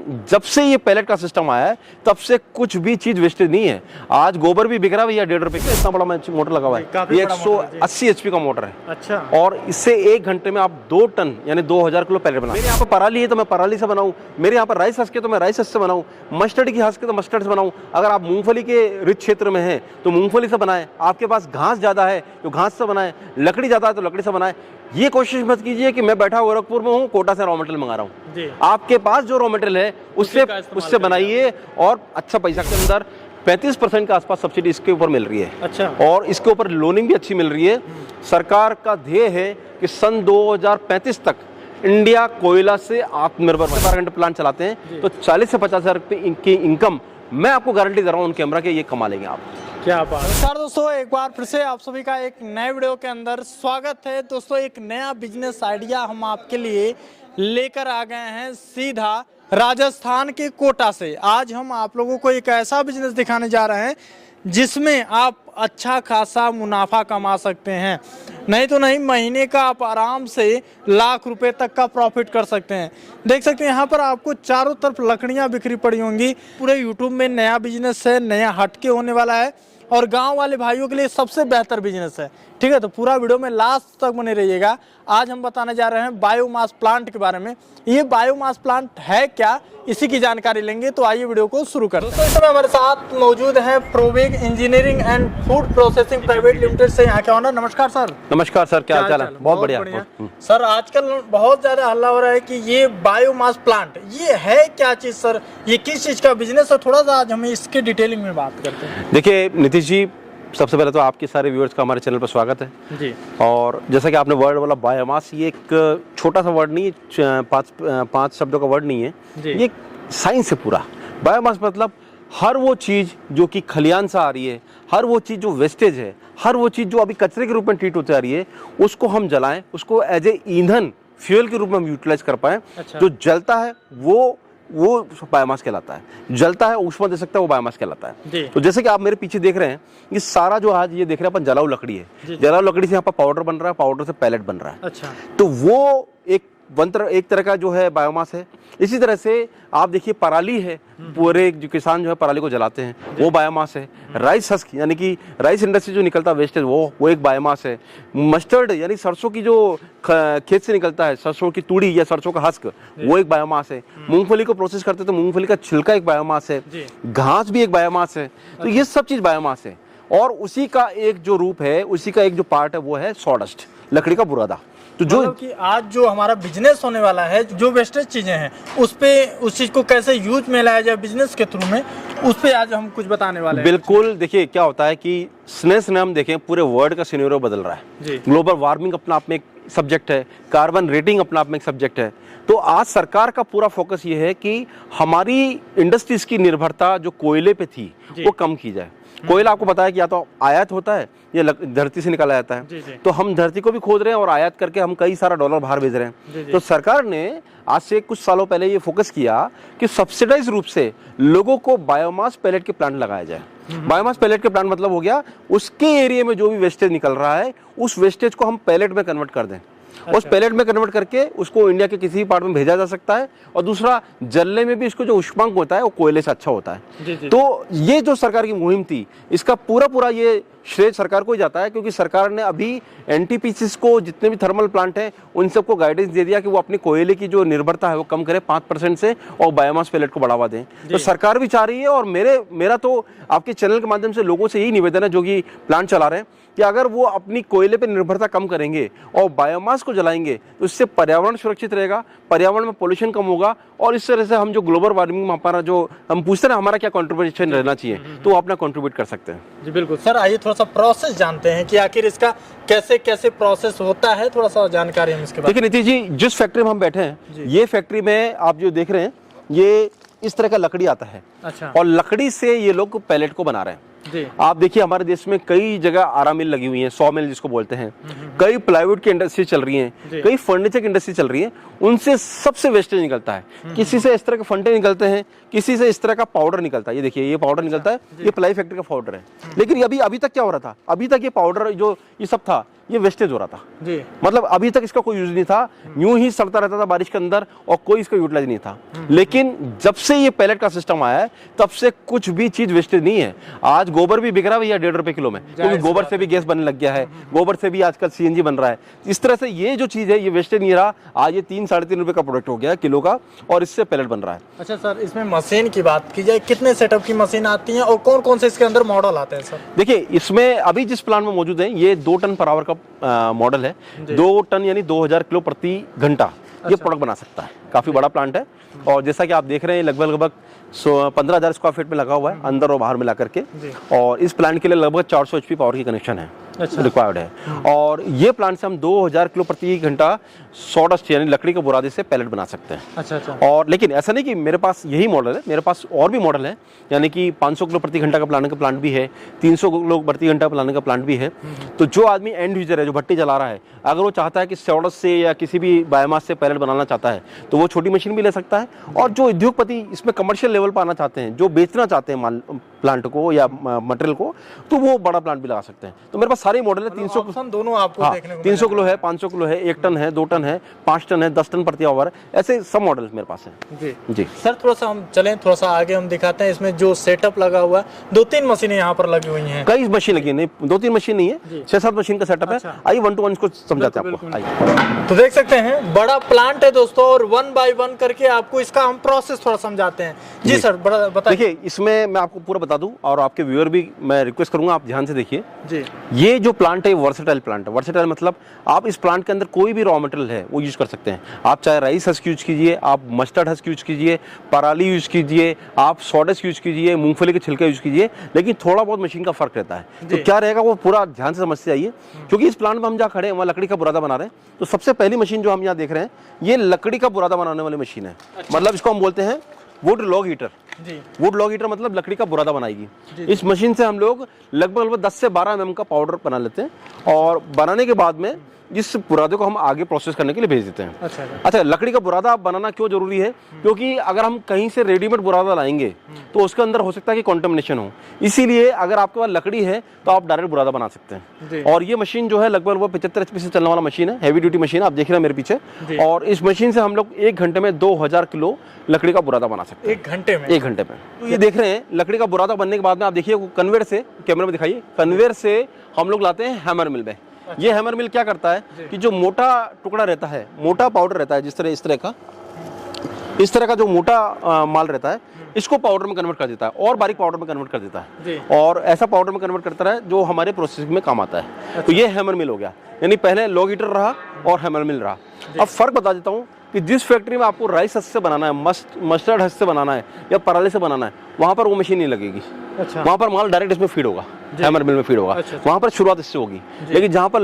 जब से ये पैलेट का सिस्टम आया है तब से कुछ भी चीज वेस्टेज नहीं है। आज गोबर भी बिक रहा है भैया 1.5 रुपए का, इतना बड़ा मोटर लगा हुआ है। ये 180 HP का मोटर है। अच्छा। और इससे 1 घंटे में आप 2 टन यानी 2000 किलो पैलेट बना। मेरे यहाँ पर पराली है तो मैं पराली से बनाऊं, मेरे यहाँ पर राइस हस्क है तो मैं राइस हस्क से बनाऊं, मस्टर्ड की हस्क है तो मस्टर्ड से बनाऊं। अगर आप मूंगफली के रिच क्षेत्र में हैं तो मूंगफली से बनाएं, आपके पास घास ज्यादा है तो घास से बनाएं, लकड़ी ज्यादा है तो लकड़ी से बनाएं। ये कोशिश मत कीजिए कि मैं बैठा गोरखपुर में हूँ, कोटा से रॉ मटेरियल मंगा रहा हूँ। आपके पास जो रॉ मटेरियल है उससे बनाइए और अच्छा पैसा के अंदर 35% के आसपास सब्सिडी इसके ऊपर मिल रही है। अच्छा। और इसके ऊपर लोनिंग भी अच्छी मिल रही है। सरकार का ध्येय है कि सन 2035 तक इंडिया कोयला से आत्मनिर्भर। 12 घंटे प्लांट चलाते हैं तो 40 से 50 हज़ार रुपये की इनकम मैं आपको गारंटी दे रहा हूँ उन कैमरा के, ये कमा लेंगे आप। क्या बात। नमस्कार दोस्तों, एक बार फिर से आप सभी का एक नए वीडियो के अंदर स्वागत है। दोस्तों एक नया बिजनेस आइडिया हम आपके लिए लेकर आ गए हैं सीधा राजस्थान के कोटा से। आज हम आप लोगों को एक ऐसा बिजनेस दिखाने जा रहे हैं जिसमें आप अच्छा खासा मुनाफा कमा सकते हैं। नहीं तो नहीं, महीने का आप आराम से लाख रुपए तक का प्रॉफिट कर सकते हैं। देख सकते हैं यहाँ पर आपको चारों तरफ लकड़ियाँ बिखरी पड़ी होंगी। पूरे यूट्यूब में नया बिजनेस है, नया हटके होने वाला है और गांव वाले भाइयों के लिए सबसे बेहतर बिजनेस है। ठीक है, तो पूरा वीडियो में लास्ट तक बने रहिएगा। आज हम बताने जा रहे हैं बायोमास प्लांट के बारे में। ये बायोमास प्लांट है क्या, इसी की जानकारी लेंगे। तो आइए वीडियो को शुरू करते हैं। दोस्तों इस समय हमारे साथ मौजूद है Proveg engineering and food processing private limited से यहाँ के ऑनर। नमस्कार सर। नमस्कार सर, क्या हाल चाल है? बहुत बढ़िया। सर आजकल बहुत ज्यादा हल्ला हो रहा है कि ये बायोमास प्लांट ये है क्या चीज सर, ये किस चीज का बिजनेस है? थोड़ा सा आज हमें इसके डिटेलिंग में बात करते हैं। देखिए नीतीश जी, सबसे पहले तो आपके सारे व्यूअर्स का हमारे चैनल पर स्वागत है जी। और जैसा कि आपने वर्ड बोला बायोमास, ये एक छोटा सा वर्ड नहीं है, पांच शब्दों का वर्ड नहीं है, ये साइंस है पूरा। बायोमास मतलब हर वो चीज जो कि खलियान से आ रही है, हर वो चीज जो वेस्टेज है, हर वो चीज जो अभी कचरे के रूप में ट्रीट होती आ रही है, उसको हम जलाएं, उसको एज ए ईंधन फ्यूल के रूप में हम यूटिलाइज कर पाए। अच्छा। जो जलता है वो बायोमास कहलाता है, जलता है ऊष्मा दे सकता है, वो बायोमास कहलाता है। तो जैसे कि आप मेरे पीछे देख रहे हैं, ये सारा जो आज ये देख रहे हैं अपन जलाऊ लकड़ी है। जलाऊ लकड़ी से यहाँ पर पाउडर बन रहा है, पाउडर से पैलेट बन रहा है। अच्छा। तो वो एक तरह का जो है बायोमास है। इसी तरह से आप देखिए पराली है, पूरे जो किसान जो है पराली को जलाते हैं, वो बायोमास है। राइस हस्क यानी कि राइस इंडस्ट्री जो निकलता है वेस्टेज, वो एक बायोमास है। मस्टर्ड यानी सरसों की जो खेत से निकलता है, सरसों की तूड़ी या सरसों का हस्क, वो एक बायोमास है। मूंगफली को प्रोसेस करते तो मूंगफली का छिलका एक बायोमास है, घास भी एक बायोमास है। तो ये सब चीज बायोमास है। और उसी का एक जो रूप है, उसी का एक जो पार्ट है, वो है सॉडस्ट, लकड़ी का बुरादा। तो जो मतलब कि आज जो हमारा बिजनेस होने वाला है, जो वेस्टेज चीजें हैं उस चीज को कैसे यूज में लाया जाए बिजनेस के थ्रू में, उस पे आज हम कुछ बताने वाले हैं। बिल्कुल। देखिए क्या होता है कि स्ने हम देखें, पूरे वर्ल्ड का सिनेरियो बदल रहा है। ग्लोबल वार्मिंग अपना आप में एक सब्जेक्ट है, कार्बन रेटिंग अपना आप में एक सब्जेक्ट है। तो आज सरकार का पूरा फोकस ये है कि हमारी इंडस्ट्रीज की निर्भरता जो कोयले पे थी वो कम की जाए। कोयला आपको पता है कि या तो आयात होता है या धरती से निकाला जाता है। तो हम धरती को भी खोद रहे हैं और आयात करके हम कई सारा डॉलर बाहर भेज रहे हैं। तो सरकार ने आज से कुछ सालों पहले ये फोकस किया कि सब्सिडाइज रूप से लोगों को बायोमास पैलेट के प्लांट लगाया जाए। बायोमास पैलेट के प्लांट मतलब हो गया उसके एरिया में जो भी वेस्टेज निकल रहा है, उस वेस्टेज को हम पैलेट में कन्वर्ट कर दें। उस पैलेट में कन्वर्ट करके उसको इंडिया के किसी भी पार्ट में भेजा जा सकता है। और दूसरा, जलने में भी इसको जो ऊष्मांक होता है वो कोयले से अच्छा होता है। तो ये जो सरकार की मुहिम थी, इसका पूरा ये श्रेय सरकार को ही जाता है, क्योंकि सरकार ने अभी एनटीपीसी को, जितने भी थर्मल प्लांट हैं, उन सबको गाइडेंस दे दिया कि वो अपने कोयले की जो निर्भरता है वो कम करें 5% से और बायोमास पैलेट को बढ़ावा दें। तो सरकार भी चाह रही है और मेरा तो आपके चैनल के माध्यम से लोगों से यही निवेदन है जो कि प्लांट चला रहे हैं, कि अगर वो अपनी कोयले पे निर्भरता कम करेंगे और बायोमास को जलाएंगे तो इससे पर्यावरण सुरक्षित रहेगा, पर्यावरण में पोल्यूशन कम होगा। और इस तरह से हम जो ग्लोबल वार्मिंग में हमारा जो हम पूछते हैं हमारा क्या कंट्रीब्यूशन रहना चाहिए, तो वो अपना कंट्रीब्यूट कर सकते हैं। जी बिल्कुल सर, आइए थोड़ा सा प्रोसेस जानते हैं कि आखिर इसका कैसे कैसे प्रोसेस होता है, थोड़ा सा जानकारी हम इसके बारे में। देखिए नीतीश जी, जिस फैक्ट्री में हम बैठे हैं, ये फैक्ट्री में आप जो देख रहे हैं, ये इस तरह का लकड़ी आता है। अच्छा। और लकड़ी से ये लोग पैलेट को बना रहे हैं। आप देखिए हमारे देश में कई जगह आरा मिल लगी हुई है, 100 मिल जिसको बोलते हैं, कई प्लाईवुड की इंडस्ट्री चल रही है, कई फर्नीचर की इंडस्ट्री चल रही है। उनसे सबसे वेस्टेज निकलता है। किसी से इस तरह के फंटे निकलते हैं, किसी से इस तरह का पाउडर निकलता है। ये देखिए ये पाउडर निकलता है, ये प्लाई फैक्ट्री का पाउडर है। लेकिन अभी तक क्या हो रहा था, अभी तक ये पाउडर जो ये सब था, ये वेस्टेज हो रहा था जी। मतलब अभी तक इसका कोई यूज नहीं था, यूं ही सड़ता रहता था बारिश के अंदर और कोई इसका यूटिलाइज नहीं था। लेकिन जब से ये पैलेट का सिस्टम आया है तब से कुछ भी चीज वेस्टेज नहीं है। आज गोबर भी बिक रहा है भैया 1.5 रुपए किलो में, क्योंकि गोबर से भी गैस बनने लग गया है, गोबर से भी आजकल सीएनजी बन रहा है। इस तरह से ये जो चीज है ये वेस्टेज नहीं रहा। आज ये 3-3.5 रुपए का प्रोडक्ट हो गया है किलो का और इससे पैलेट बन रहा है। अच्छा सर, इसमें मशीन की बात की जाए, कितने सेटअप की मशीन आती है और कौन कौन से इसके अंदर मॉडल आते हैं सर? देखिए इसमें अभी जिस प्लांट में मौजूद है ये 2 टन पर आवर का मॉडल है। 2 टन यानी 2000 किलो प्रति घंटा ये प्रोडक्ट बना सकता है। काफी बड़ा प्लांट है और जैसा कि आप देख रहे हैं लगभग 15,000 स्क्वायर फीट में लगा हुआ है अंदर और बाहर मिला करके। और इस प्लांट के लिए लगभग 400 HP पावर की कनेक्शन है रिक्वायर्ड है। और ये प्लांट से हम 2000 किलो प्रति घंटा सॉडस्ट यानी लकड़ी के बुरादे से पैलेट बना सकते हैं। अच्छा। और लेकिन ऐसा नहीं कि मेरे पास यही मॉडल है, मेरे पास और भी मॉडल है, यानी कि 500 किलो प्रति घंटा का प्लांट भी है, 300 किलो प्रति घंटा प्लांट का प्लांट भी है। तो जो आदमी एंड यूजर है, जो भट्टी जला रहा है, अगर वो चाहता है कि सॉडस्ट से या किसी भी बायोमास से पैलेट बनाना चाहता है तो वो छोटी मशीन भी ले सकता है। और जो उद्योगपति इसमें कमर्शियल लेवल पर आना चाहते हैं, जो बेचना चाहते हैं माल प्लांट को या मटेरियल को, तो वो बड़ा प्लांट भी लगा सकते हैं। तो मेरे पास सारे मॉडल है। 300 दोनों आपको देखने को 300 किलो है, 500 किलो है, 1 टन है, 2 टन है, 5 टन है, 10 टन प्रति आवर, ऐसे सब मॉडल मेरे पास है। जी सर, थोड़ा सा हम चलें, थोड़ा सा आगे हम दिखाते हैं। इसमें जो सेटअप लगा हुआ है, 2-3 मशीनें यहाँ पर लगी हुई हैं। कई मशीन लगी नहीं, 2-3 मशीन नहीं है, 6-7 मशीन का सेटअप है। आइए 1 to 1 इसको समझाते हैं आपको। आइए। तो देख सकते हैं बड़ा प्लांट है दोस्तों, और 1 by 1 करके आपको इसका हम प्रोसेस थोड़ा समझाते हैं। जी सर, बड़ा बताइए। देखिए इसमें मैं आपको पूरा बता दूं और आपके व्यूअर भी मैं रिक्वेस्ट करूंगा आप ध्यान से देखिए। जी, ये जो प्लांट है वर्सेटाइल प्लांट है। वर्सेटाइल मतलब आप इस प्लांट के अंदर कोई भी रॉ मटेरियल है वो यूज कर सकते हैं। आप चाहे राइस हस्क यूज कीजिए, आप मस्टर्ड हस्क यूज कीजिए, पराली यूज कीजिए, आप सॉडस यूज कीजिए, मूंगफली के छिलके यूज कीजिए, लेकिन थोड़ा बहुत मशीन का फर्क रहता है। तो क्या रहेगा वो पूरा ध्यान से समझते जाइए, क्योंकि इस प्लांट में हम जहाँ खड़े हैं वहाँ लकड़ी का बुरादा बना रहे हैं। तो सबसे पहली मशीन जो हम यहाँ देख रहे हैं ये लकड़ी का बुरादा बनाने वाली मशीन है। मतलब इसको हम बोलते हैं would log heater. Would log heater मतलब लकड़ी का बुरादा बनाएगी। इस मशीन से हम लोग लगभग 10 से 12 mm का पाउडर बना लेते हैं और बनाने के बाद में इस बुरादे को हम आगे प्रोसेस करने के लिए भेज देते हैं। अच्छा, लकड़ी का बुरादा बनाना क्यों जरूरी है? क्योंकि अगर हम कहीं से रेडीमेड बुरादा लाएंगे तो उसके अंदर हो सकता है कि कंटामिनेशन हो। इसीलिए अगर आपके पास लकड़ी है तो आप डायरेक्ट बुरादा बना सकते हैं। और ये मशीन जो है लगभग वो 75 HP से चलने वाला मशीन है, हैवी ड्यूटी मशीन, आप देख रहे हैं मेरे पीछे। और इस मशीन से हम लोग 1 घंटे में 2000 किलो लकड़ी का बुरादा बना सकते हैं। 1 घंटे में? 1 घंटे में। तो ये देख रहे हैं लकड़ी का बुरादा बनने के बाद में आप देखिए कन्वेयर से, कैमरे में दिखाइए, कन्वेयर से हम लोग लाते हैं हैमर मिल में। ये हैमर मिल क्या करता है कि जो मोटा टुकड़ा रहता है, मोटा पाउडर रहता है, जिस तरह इस तरह का जो मोटा माल रहता है, इसको पाउडर में कन्वर्ट कर देता है और बारीक पाउडर में कन्वर्ट कर देता है। और ऐसा पाउडर में कन्वर्ट करता है जो हमारे प्रोसेसिंग में काम आता है। तो ये हैमर मिल हो गया, यानी पहले लॉग हीटर रहा और हैमर मिल रहा। अब फर्क बता देता हूँ कि जिस फैक्ट्री में आपको राइस हस्क से बनाना है, मस्टर्ड हस्क से बनाना है या पराली से बनाना है, वहां पर वो मशीन नहीं लगेगी। वहां पर माल डायरेक्ट इसमें फीड होगा, हैमर मिल में फीड होगा। वहां पर शुरुआत इससे होगी। लेकिन जहां पर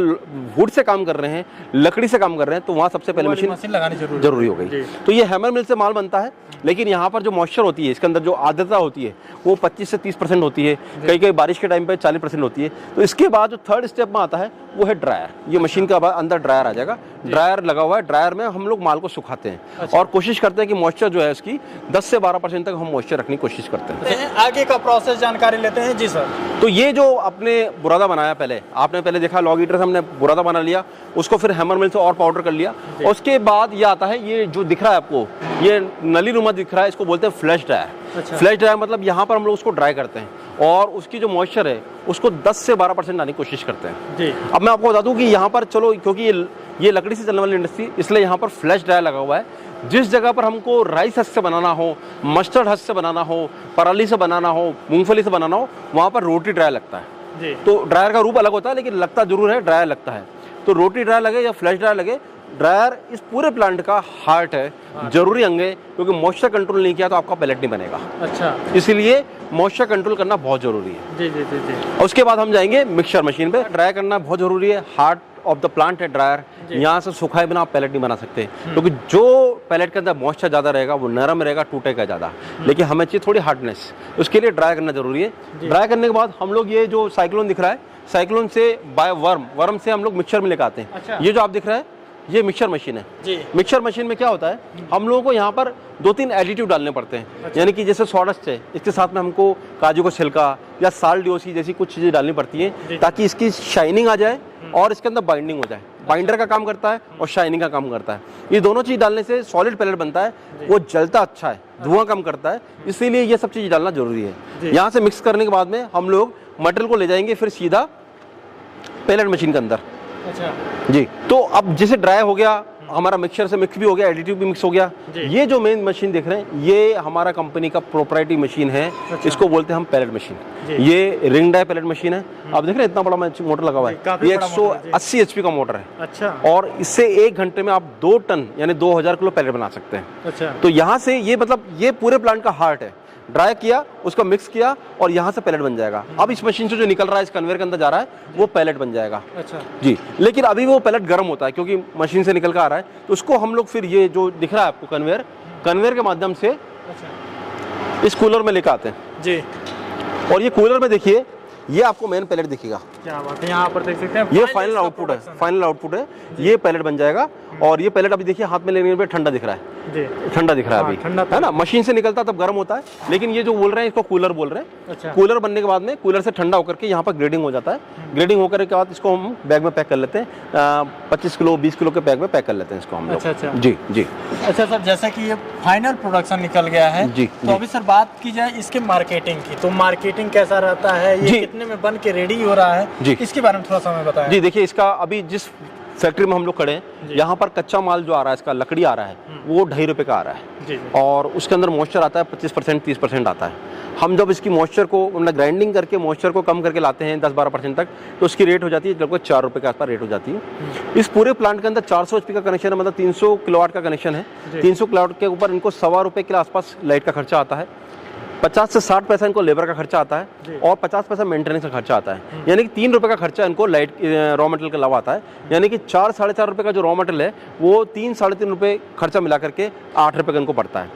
वुड से काम कर रहे हैं, लकड़ी से काम कर रहे हैं, तो वहां सबसे पहले मशीन लगानी जरूरी हो गई। तो ये हैमर मिल से माल बनता है। लेकिन यहाँ पर जो मॉइस्चर होती है, इसके अंदर जो आर्द्रता होती है वो 25 से 30% होती है, कई बारिश के टाइम पे 40% होती है। तो इसके बाद जो थर्ड स्टेप में आता है वो है ड्रायर। ये मशीन के बाद अंदर ड्रायर आ जाएगा, ड्रायर लगा हुआ है। ड्रायर में हम लोग माल को सुखाते हैं और कोशिश करते हैं कि मॉइस्चर जो है उसकी 10 से 12% तक हम मॉइस्चर रखने की कोशिश करते हैं। आगे का प्रोसेस जानकारी लेते हैं। जी सर, तो ये जो आपने बुरादा बनाया, आपने पहले देखा लॉग हीटर से हमने बुरादा बना लिया, उसको फिर हैमर मिल से और पाउडर कर लिया। उसके बाद ये आता है, ये जो दिख रहा है आपको, ये नली नुमा दिख रहा है, इसको बोलते हैं फ्लैश ड्रायर। फ्लैश ड्रायर मतलब यहाँ पर हम लोग उसको ड्राई करते हैं और उसकी जो मॉइस्चर है उसको 10 से 12% लाने की कोशिश करते हैं। अब मैं आपको बता दूं कि यहाँ पर चलो, क्योंकि ये लकड़ी से चलने वाली इंडस्ट्री, इसलिए यहाँ पर फ्लैश ड्रायर लगा हुआ है। जिस जगह पर हमको राइस हस्क से बनाना हो, मस्टर्ड हस्क से बनाना हो, पराली से बनाना हो, मूंगफली से बनाना हो, वहाँ पर रोटी ड्रायर लगता है। तो ड्रायर का रूप अलग होता है लेकिन लगता जरूर है, ड्रायर लगता है। तो रोटी ड्रायर लगे या फ्लैश ड्रायर लगे, ड्रायर इस पूरे प्लांट का हार्ट है, जरूरी अंग है, क्योंकि मॉइस्चर कंट्रोल नहीं किया तो आपका पैलेट नहीं बनेगा। अच्छा, इसीलिए मॉइस्चर कंट्रोल करना बहुत जरूरी है। जी। उसके बाद हम जाएंगे मिक्सचर मशीन पे। ड्राई करना बहुत जरूरी है, हार्ट ऑफ द प्लांट है ड्रायर। यहाँ से सुखाए बिना आप पैलेट नहीं बना सकते, क्योंकि जो पैलेट के अंदर मॉइस्चर ज्यादा रहेगा वो नरम रहेगा, टूटेगा ज्यादा। लेकिन हमें चाहिए थोड़ी हार्डनेस, उसके लिए ड्राई करना जरूरी है। ड्राई करने के बाद हम लोग ये जो साइक्लोन दिख रहा है, साइक्लोन से बाय वर्म से हम लोग मिक्सचर में लेकर आते हैं। ये जो आप दिख रहा है ये मिक्सचर मशीन है। मिक्सचर मशीन में क्या होता है, हम लोगों को यहाँ पर 2-3 एडिटिव डालने पड़ते हैं। यानी कि जैसे सॉडस्ट है, इसके साथ में हमको काजू का छिलका या साल डीओसी जैसी कुछ चीज़ें डालनी पड़ती हैं ताकि इसकी शाइनिंग आ जाए और इसके अंदर बाइंडिंग हो जाए। बाइंडर का काम करता है और शाइनिंग का काम करता है। ये दोनों चीज़ डालने से सॉलिड पैलेट बनता है, वो जलता अच्छा है, धुआं कम करता है, इसीलिए ये सब चीज़ डालना जरूरी है। यहाँ से मिक्स करने के बाद में हम लोग मटेरियल को ले जाएंगे फिर सीधा पैलेट मशीन के अंदर। अच्छा जी, तो अब जैसे ड्राई हो गया, हमारा मिक्सचर से मिक्स भी हो गया, एडिटिव भी मिक्स हो गया। ये जो मेन मशीन देख रहे हैं ये हमारा कंपनी का प्रोप्राइटरी मशीन है। अच्छा। इसको बोलते हैं हम पैलेट मशीन। ये रिंग डाई पैलेट मशीन है। आप देख रहे हैं इतना बड़ा मोटर लगा हुआ है, ये 180 एचपी का मोटर है। अच्छा। और इससे 1 घंटे में आप 2 टन यानी 2000 किलो पैलेट बना सकते हैं। अच्छा। तो यहाँ से ये मतलब ये पूरे प्लांट का हार्ट है। ड्राई किया, उसको मिक्स किया और यहाँ से पैलेट बन जाएगा। अब इस मशीन से जो निकल रहा है इस कन्वेयर के अंदर जा रहा है वो पैलेट बन जाएगा। अच्छा जी, लेकिन अभी वो पैलेट गर्म होता है क्योंकि मशीन से निकल कर आ रहा है, तो उसको हम लोग फिर ये जो दिख रहा है आपको कन्वेयर के माध्यम से इस कूलर में लेकर आते हैं जी। और ये कूलर में देखिए ये आपको मेन पैलेट दिखेगा। क्या बात है, यहाँ पर देख सकते हैं ये फाइनल आउटपुट है, फाइनल आउटपुट है। ये पैलेट बन जाएगा और ये पैलेट अभी देखिए हाथ में लेने पे ठंडा दिख रहा है जी, ठंडा दिख रहा है अभी, है ना। मशीन से निकलता तब गर्म होता है, लेकिन ये जो बोल रहे हैं इसको कूलर बोल रहे हैं। अच्छा। कूलर बनने के बाद में कूलर से ठंडा होकर के यहाँ पर ग्रेडिंग हो जाता है। ग्रेडिंग होकर के बाद इसको हम बैग में पैक कर लेते हैं। 25 किलो 20 किलो के बैग में पैक कर लेते हैं इसको हम लोग। अच्छा जी जी। अच्छा सर, जैसा कि ये फाइनल प्रोडक्शन निकल गया है जी, तो अभी सर बात की जाए इसके मार्केटिंग की, तो मार्केटिंग कैसा रहता है, ये कितने में बन के रेडी हो रहा है जी, इसके बारे में थोड़ा सा हमें बताएं। जी देखिए, इसका अभी जिस फैक्ट्री में हम लोग खड़े हैं यहाँ पर कच्चा माल जो आ रहा है, इसका लकड़ी आ रहा है वो 2.5 रुपये का आ रहा है जी। और उसके अंदर मॉइस्चर आता है 25% 30% आता है। हम जब इसकी मॉइस्चर को मतलब ग्राइंडिंग करके मॉइस्चर को कम करके लाते हैं 10-12% तक, तो उसकी रेट हो जाती है लगभग 4 रुपये के आसपास रेट हो जाती है। इस पूरे प्लांट के अंदर 400 HP का कनेक्शन है, मतलब 300 किलोवाट का कनेक्शन है। 300 किलोवाट के ऊपर इनको 1.25 रुपये के आसपास लाइट का खर्चा आता है। 50 से 60 पैसा इनको लेबर का खर्चा आता है और 50 पैसा मेंटेनेंस का खर्चा आता है। यानी कि 3 रुपये का खर्चा इनको लाइट रॉ मटेरियल के अलावा आता है। यानी कि 4-4.5 रुपये का जो रॉ मटेरियल है वो 3-3.5 रुपये खर्चा मिला करके 8 रुपये का इनको पड़ता है।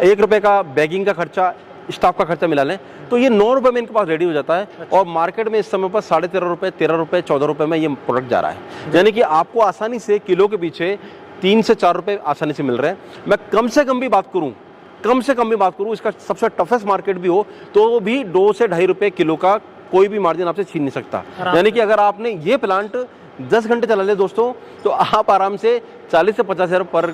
1 रुपये का बैगिंग का खर्चा, स्टाफ का खर्चा मिला लें तो ये 9 रुपये में इनके पास रेडी हो जाता है। और मार्केट में इस समय पर 13.5 रुपये 13 रुपये 14 रुपये में ये प्रोडक्ट जा रहा है। यानी कि आपको आसानी से किलो के पीछे 3 से 4 रुपये आसानी से मिल रहे हैं। मैं कम से कम भी बात करूँ, इसका सबसे टफेस्ट मार्केट भी हो तो भी 2 से 2.5 रुपये किलो का कोई भी मार्जिन आपसे छीन नहीं सकता। यानी कि अगर आपने ये प्लांट 10 घंटे चला ले दोस्तों तो आप आराम से 40 से 50 हज़ार पर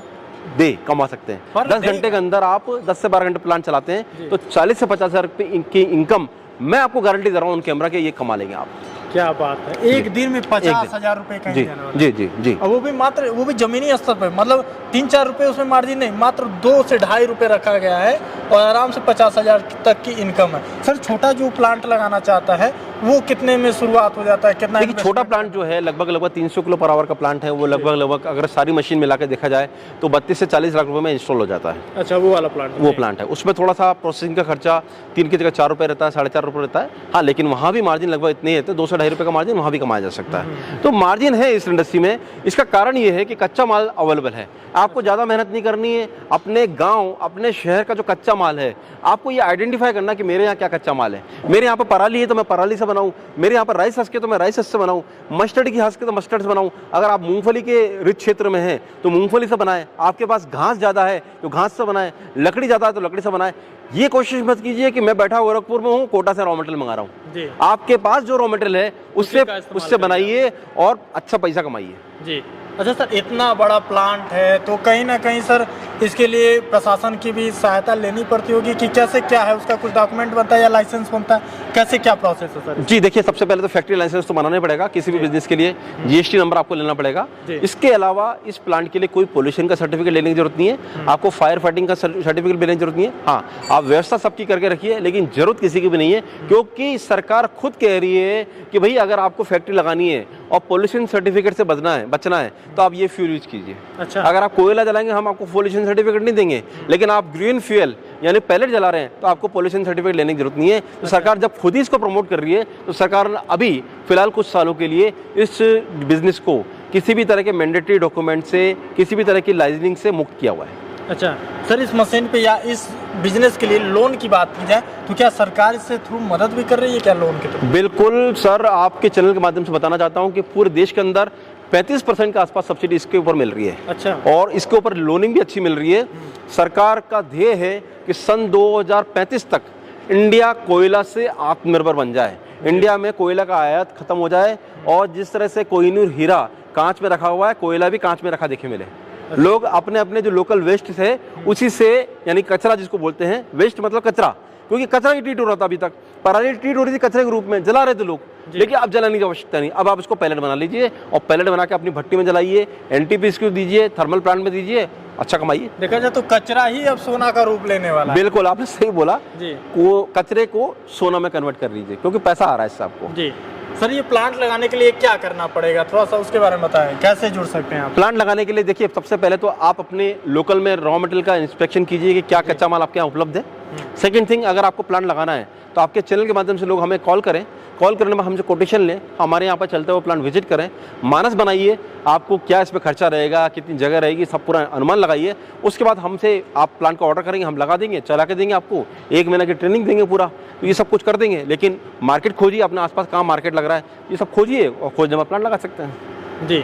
डे कमा सकते हैं। 10 घंटे के अंदर आप 10 से 12 घंटे प्लांट चलाते हैं तो 40 से 50 हज़ार की इनकम मैं आपको गारंटी दे रहा हूँ उन कैमरा के, ये कमा लेंगे आप। क्या बात है, एक दिन में 50,000 रुपए का जी जी जी जी। और वो भी जमीनी स्तर पे, मतलब 3-4 रुपए उसमें मार्जिन नहीं, मात्र 2 से 2.5 रुपए रखा गया है और आराम से 50,000 तक की इनकम है। सर छोटा जो प्लांट लगाना चाहता है वो कितने में शुरुआत हो जाता है, कितना? देखिए छोटा प्लांट जो है लगभग 300 किलो पर आवर का प्लांट है, वो लगभग अगर सारी मशीन मिला के देखा जाए तो 32 से 40 लाख रुपए में इंस्टॉल हो जाता है। अच्छा, वो वाला प्लांट? वो प्लांट है, उसमें थोड़ा सा प्रोसेसिंग का खर्चा 3 की जगह 4 रुपये रहता है, 4.5 रुपये रहता है। हाँ, लेकिन वहाँ भी मार्जिन लगभग इतने ही है, 2 से 2.5 रुपये का मार्जिन वहाँ भी कमाया जा सकता है। तो मार्जिन है इस इंडस्ट्री में। इसका कारण ये है कि कच्चा माल अवेलेबल है, आपको ज़्यादा मेहनत नहीं करनी है। अपने गाँव अपने शहर का जो कच्चा माल है आपको ये आइडेंटिफाई करना कि मेरे यहाँ क्या कच्चा माल है। मेरे यहाँ पर पराली है तो मैं पराली से बनाऊँ, मेरे यहाँ पर राइस हंस के तो मैं राइस हंस से बनाऊँ, मस्टर्ड की हंस के तो मस्टर्ड से बनाऊँ। अगर आप मूंगफली के रिच क्षेत्र में हैं तो मूंगफली से बनाएं, आपके पास घास ज़्यादा है तो घास से बनाएं, लकड़ी ज़्यादा है तो लकड़ी से बनाएं। ये कोशिश मत कीजिए कि मैं बैठा गोरखपुर में हूँ, कोटा से रॉ मटेरियल मंगा रहा हूँ। आपके पास जो रॉ मटेरियल है उससे बनाइए और अच्छा पैसा कमाइए जी। अच्छा सर, इतना बड़ा प्लांट है तो कहीं ना कहीं सर इसके लिए प्रशासन की भी सहायता लेनी पड़ती होगी कि कैसे क्या है, उसका कुछ डॉक्यूमेंट बनता है या लाइसेंस बनता है, कैसे क्या प्रोसेस है सर? जी देखिए, सबसे पहले तो फैक्ट्री लाइसेंस तो बनाना पड़ेगा किसी भी बिजनेस के लिए, GST नंबर आपको लेना पड़ेगा। इसके अलावा इस प्लांट के लिए कोई पोल्यूशन का सर्टिफिकेट लेने की जरूरत नहीं है, आपको फायर फाइटिंग का सर्टिफिकेट लेने की जरूरत नहीं है। हाँ, आप व्यवस्था सबकी करके रखिए लेकिन जरूरत किसी की भी नहीं है, क्योंकि सरकार खुद कह रही है कि भाई अगर आपको फैक्ट्री लगानी है और पोल्यूशन सर्टिफिकेट से बचना है तो आप ये फ्यूल यूज कीजिए। अच्छा। अगर आप कोयला जलाएंगे हम आपको पोल्यूशन सर्टिफिकेट नहीं देंगे, लेकिन आप ग्रीन फ्यूल यानी पैलेट जला रहे हैं तो आपको पोल्यूशन सर्टिफिकेट लेने की जरूरत नहीं है। तो सरकार जब खुद ही इसको प्रमोट कर रही है तो सरकार ने अभी फिलहाल कुछ सालों के लिए इस बिजनेस को किसी भी तरह के मैंडेटरी डॉक्यूमेंट से, किसी भी तरह की लाइसेंसिंग से मुक्त किया हुआ है। अच्छा सर, इस मशीन पे या इस बिजनेस के लिए लोन की बात की जाए तो क्या सरकार इससे थ्रू मदद भी कर रही है क्या लोन के थ्रू? बिल्कुल सर, आपके चैनल के माध्यम से बताना चाहता हूँ कि पूरे देश के अंदर 35% के आसपास सब्सिडी इसके ऊपर मिल रही है। अच्छा। और इसके ऊपर लोनिंग भी अच्छी मिल रही है। सरकार का ध्येय है कि सन 2035 तक इंडिया कोयला से आत्मनिर्भर बन जाए, इंडिया में कोयला का आयात खत्म हो जाए और जिस तरह से कोहिनूर हीरा कांच में रखा हुआ है, कोयला भी कांच में रखा देखे मिले। लोग अपने अपने जो लोकल वेस्ट है उसी से, यानी कचरा जिसको बोलते हैं, वेस्ट मतलब कचरा, क्योंकि कचरा ही ट्रीट हो रहा था अभी तक, पराली ट्रीट हो रही थी कचरे के रूप में, जला रहे थे लोग, लेकिन अब जलाने की आवश्यकता नहीं। अब आप इसको पैलेट बना लीजिए और पैलेट बना के अपनी भट्टी में जलाइए, एनटीपीसी को दीजिए, थर्मल प्लांट में दीजिए, अच्छा कमाइए। देखा जाए तो कचरा ही अब सोना का रूप लेने वाला है। बिल्कुल, आपने सही बोला जी। वो कचरे को सोना में कन्वर्ट कर लीजिए, क्योंकि पैसा आ रहा है इससे आपको। जी सर, ये प्लांट लगाने के लिए क्या करना पड़ेगा, थोड़ा सा उसके बारे में बताएं, कैसे जुड़ सकते हैं आप? प्लांट लगाने के लिए देखिए, सबसे पहले तो आप अपने लोकल में रॉ मटेरियल का इंस्पेक्शन कीजिए कि क्या कच्चा माल आपके यहाँ उपलब्ध है। सेकंड थिंग, अगर आपको प्लांट लगाना है तो आपके चैनल के माध्यम से लोग हमें कॉल करें, कॉल करने में हमसे कोटेशन लें, हमारे यहाँ पर चलते हुए प्लांट विजिट करें, मानस बनाइए, आपको क्या इसमें खर्चा रहेगा, कितनी जगह रहेगी, सब पूरा अनुमान लगाइए। उसके बाद हमसे आप प्लांट का ऑर्डर करेंगे, हम लगा देंगे, चला के देंगे, आपको 1 महीने की ट्रेनिंग देंगे पूरा, तो ये सब कुछ कर देंगे। लेकिन मार्केट खोजिए, अपने आसपास कहाँ मार्केट लग रहा है ये सब खोजिए और खोजने में प्लांट लगा सकते हैं। जी,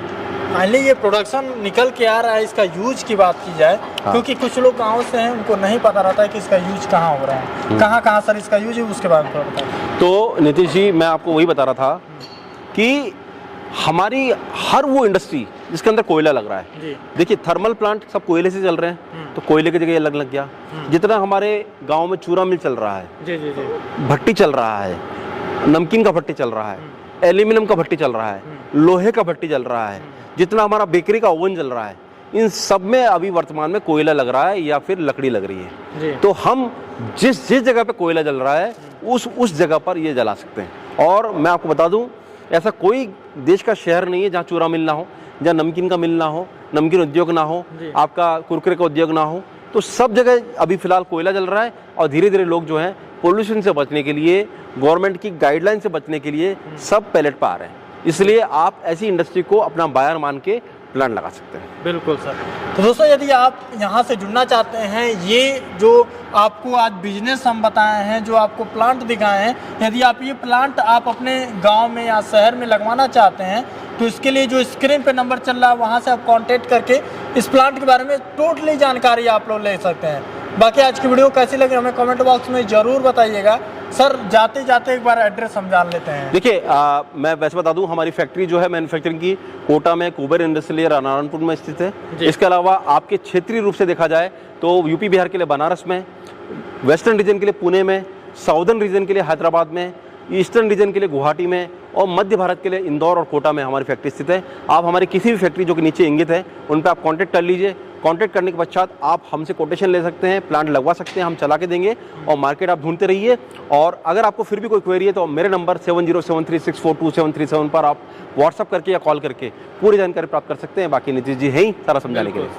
फाइनली ये प्रोडक्शन निकल के आ रहा है, इसका यूज की बात की जाए, क्योंकि कुछ लोग गाँव से हैं, उनको नहीं पता रहता है कि इसका यूज कहाँ हो रहा है, कहाँ कहाँ सर इसका यूज है, उसके बारे में थोड़ा बताएं। तो नीतीश जी, मैं आपको वही बता रहा था कि हमारी हर वो इंडस्ट्री जिसके अंदर कोयला लग रहा है, जी। देखिए थर्मल प्लांट सब कोयले से चल रहे हैं, तो कोयले की जगह ये लग गया। जितना हमारे गांव में चूरा मिल चल रहा है, जी जी जी, भट्टी चल रहा है, नमकीन का भट्टी चल रहा है, एल्यूमिनियम का भट्टी चल रहा है, लोहे का भट्टी चल रहा है, जितना हमारा बेकरी का ओवन चल रहा है, इन सब में अभी वर्तमान में कोयला लग रहा है या फिर लकड़ी लग रही है। तो हम जिस जगह पे कोयला जल रहा है उस जगह पर ये जला सकते हैं। और मैं आपको बता दूं, ऐसा कोई देश का शहर नहीं है जहाँ चूरा मिल ना हो, जहाँ नमकीन का मिल ना हो, नमकीन उद्योग ना हो, आपका कुरकुरे का उद्योग ना हो, तो सब जगह अभी फिलहाल कोयला जल रहा है। और धीरे धीरे लोग जो हैं पोल्यूशन से बचने के लिए, गवर्नमेंट की गाइडलाइन से बचने के लिए सब पैलेट पर आ रहे हैं। इसलिए आप ऐसी इंडस्ट्री को अपना बायर मान के प्लांट लगा सकते हैं। बिल्कुल सर। तो दोस्तों, यदि आप यहाँ से जुड़ना चाहते हैं, ये जो आपको आज बिजनेस हम बताए हैं, जो आपको प्लांट दिखाए हैं, यदि आप ये प्लांट आप अपने गांव में या शहर में लगवाना चाहते हैं, तो इसके लिए जो स्क्रीन पे नंबर चल रहा है वहाँ से आप कांटेक्ट करके इस प्लांट के बारे में टोटली जानकारी आप लोग ले सकते हैं। बाकी आज की वीडियो कैसी लगी हमें कमेंट बॉक्स में ज़रूर बताइएगा। सर, जाते जाते एक बार एड्रेस हम जान लेते हैं। देखिए, मैं वैसे बता दूं, हमारी फैक्ट्री जो है मैन्युफैक्चरिंग की कोटा में कुबेर इंडस्ट्रियल नारायणपुर में स्थित है। इसके अलावा आपके क्षेत्रीय रूप से देखा जाए तो यूपी बिहार के लिए बनारस में, वेस्टर्न रीजन के लिए पुणे में, साउदर्न रीजन के लिए हैदराबाद में, ईस्टर्न रीजन के लिए गुवाहाटी में और मध्य भारत के लिए इंदौर और कोटा में हमारी फैक्ट्री स्थित है। आप हमारी किसी भी फैक्ट्री जो कि नीचे इंगित है उन पर आप कांटेक्ट कर लीजिए। कांटेक्ट करने के पश्चात आप हमसे कोटेशन ले सकते हैं, प्लांट लगवा सकते हैं, हम चला के देंगे और मार्केट आप ढूंढते रहिए। और अगर आपको फिर भी कोई क्वेरी है तो मेरे नंबर 7073642737 पर आप व्हाट्सअप करके या कॉल करके पूरी जानकारी प्राप्त कर सकते हैं। बाकी नीतीश जी है ही सारा समझाने के लिए।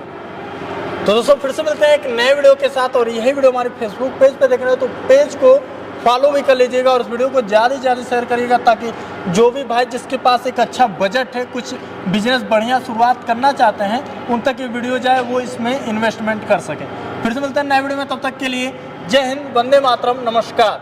तो दोस्तों, फिर से मिलते हैं एक नए वीडियो के साथ, और यही वीडियो हमारे फेसबुक पेज पे देख रहे हो तो पेज को फॉलो भी कर लीजिएगा और इस वीडियो को ज़्यादा से ज़्यादा शेयर करिएगा, ताकि जो भी भाई जिसके पास एक अच्छा बजट है, कुछ बिजनेस बढ़िया शुरुआत करना चाहते हैं, उन तक ये वीडियो जाए, वो इसमें इन्वेस्टमेंट कर सकें। फिर से मिलते हैं नए वीडियो में, तब तक के लिए जय हिंद, वंदे मातरम, नमस्कार।